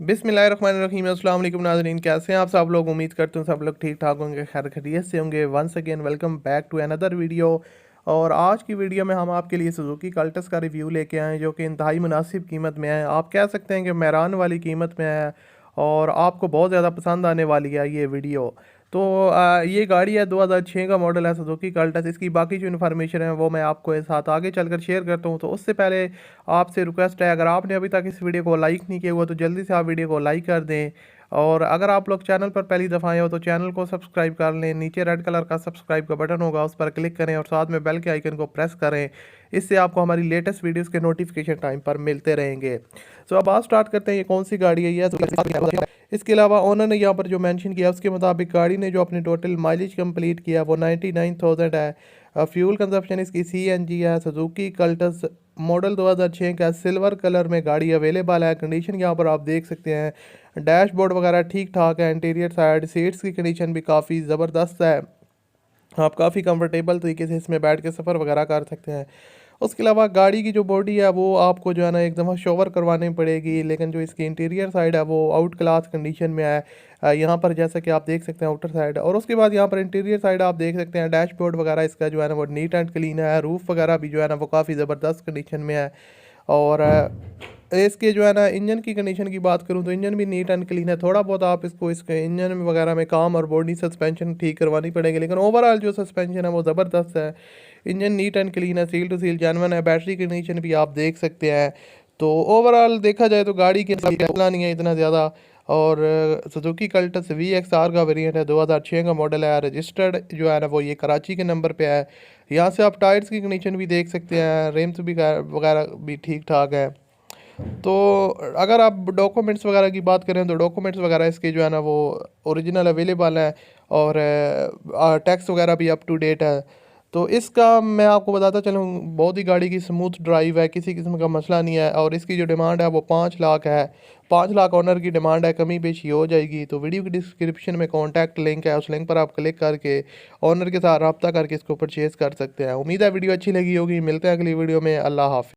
बिस्मिल्लाहिर्रहमानिर्रहीम। अस्सलाम वालेकुम नाज़रीन, कैसे हैं आप सब लोग। उम्मीद करते हैं सब लोग ठीक ठाक होंगे, खैर खैरियत से होंगे। Once again welcome back to another video. और आज की वीडियो में हम आपके लिए सुजुकी कल्टस का रिव्यू लेके आए हैं, जो कि इंतहाई मुनासिब कीमत में है। आप कह सकते हैं कि मैरान वाली कीमत में है और आपको बहुत ज़्यादा पसंद आने वाली है ये वीडियो। तो ये गाड़ी है 2006 का मॉडल है सुजुकी कल्टस। इसकी बाकी जो इन्फॉर्मेशन है वो मैं आपको इस साथ आगे चलकर शेयर करता हूँ। तो उससे पहले आपसे रिक्वेस्ट है, अगर आपने अभी तक इस वीडियो को लाइक नहीं किया हुआ तो जल्दी से आप वीडियो को लाइक कर दें। और अगर आप लोग चैनल पर पहली दफ़ा आए हो तो चैनल को सब्सक्राइब कर लें। नीचे रेड कलर का सब्सक्राइब का बटन होगा, उस पर क्लिक करें और साथ में बेल के आइकन को प्रेस करें। इससे आपको हमारी लेटेस्ट वीडियोस के नोटिफिकेशन टाइम पर मिलते रहेंगे। सो अब बात स्टार्ट करते हैं, ये कौन सी गाड़ी है। ये इसके अलावा ओनर ने यहाँ पर जो मेंशन किया उसके मुताबिक गाड़ी ने जो अपनी टोटल माइलेज कंप्लीट किया वो 99,000 है। फ्यूल कंजप्शन इसकी CNG है। सुजुकी कल्टस मॉडल 2006 का सिल्वर कलर में गाड़ी अवेलेबल है। कंडीशन यहाँ पर आप देख सकते हैं, डैशबोर्ड वगैरह ठीक ठाक है। इंटीरियर साइड सीट्स की कंडीशन भी काफ़ी ज़बरदस्त है। आप काफ़ी कंफर्टेबल तरीके से इसमें बैठ के सफ़र वगैरह कर सकते हैं। उसके अलावा गाड़ी की जो बॉडी है वो आपको जो है ना एक दफ़ा शोवर करवानी पड़ेगी, लेकिन जो इसकी इंटीरियर साइड है वो आउट क्लास कंडीशन में है। यहाँ पर जैसा कि आप देख सकते हैं आउटर साइड, और उसके बाद यहाँ पर इंटीरियर साइड आप देख सकते हैं डैशबोर्ड वगैरह इसका जो है ना वो नीट एंड क्लीन है। रूफ़ वगैरह भी जो है ना वो काफ़ी ज़बरदस्त कंडीशन में है। और इसके जो है ना इंजन की कंडीशन की बात करूँ तो इंजन भी नीट एंड क्लीन है। थोड़ा बहुत आप इसको इसके इंजन वगैरह में काम और बॉडी सस्पेंशन ठीक करवानी पड़ेगी, लेकिन ओवरऑल जो सस्पेंशन है वो ज़बरदस्त है। इंजन नीट एंड क्लीन है, सील टू सील जेन्युइन है। बैटरी कंडीशन भी आप देख सकते हैं। तो ओवरऑल देखा जाए तो गाड़ी के चलना नहीं है इतना ज़्यादा। और सुजुकी कल्टस VXR का वेरिएंट है, 2006 का मॉडल है। रजिस्टर्ड जो है ना वो ये कराची के नंबर पे है। यहाँ से आप टायर्स की कंडीशन भी देख सकते हैं, रिम्स भी वगैरह भी ठीक ठाक है। तो अगर आप डॉक्यूमेंट्स वगैरह की बात करें तो डॉक्यूमेंट्स वगैरह इसके जो है ना वो ओरिजिनल अवेलेबल है। और टैक्स वगैरह भी अप टू डेट है। तो इसका मैं आपको बताता चलूँ, बहुत ही गाड़ी की स्मूथ ड्राइव है, किसी किस्म का मसला नहीं है। और इसकी जो डिमांड है वो 5 लाख है। 5 लाख ऑनर की डिमांड है, कमी पेशी हो जाएगी। तो वीडियो की डिस्क्रिप्शन में कॉन्टैक्ट लिंक है, उस लिंक पर आप क्लिक करके ऑनर के साथ रब्ता करके इसको परचेज़ कर सकते हैं। उम्मीद है वीडियो अच्छी लगी होगी। मिलते हैं अगली वीडियो में। अल्लाह हाफ़िज़।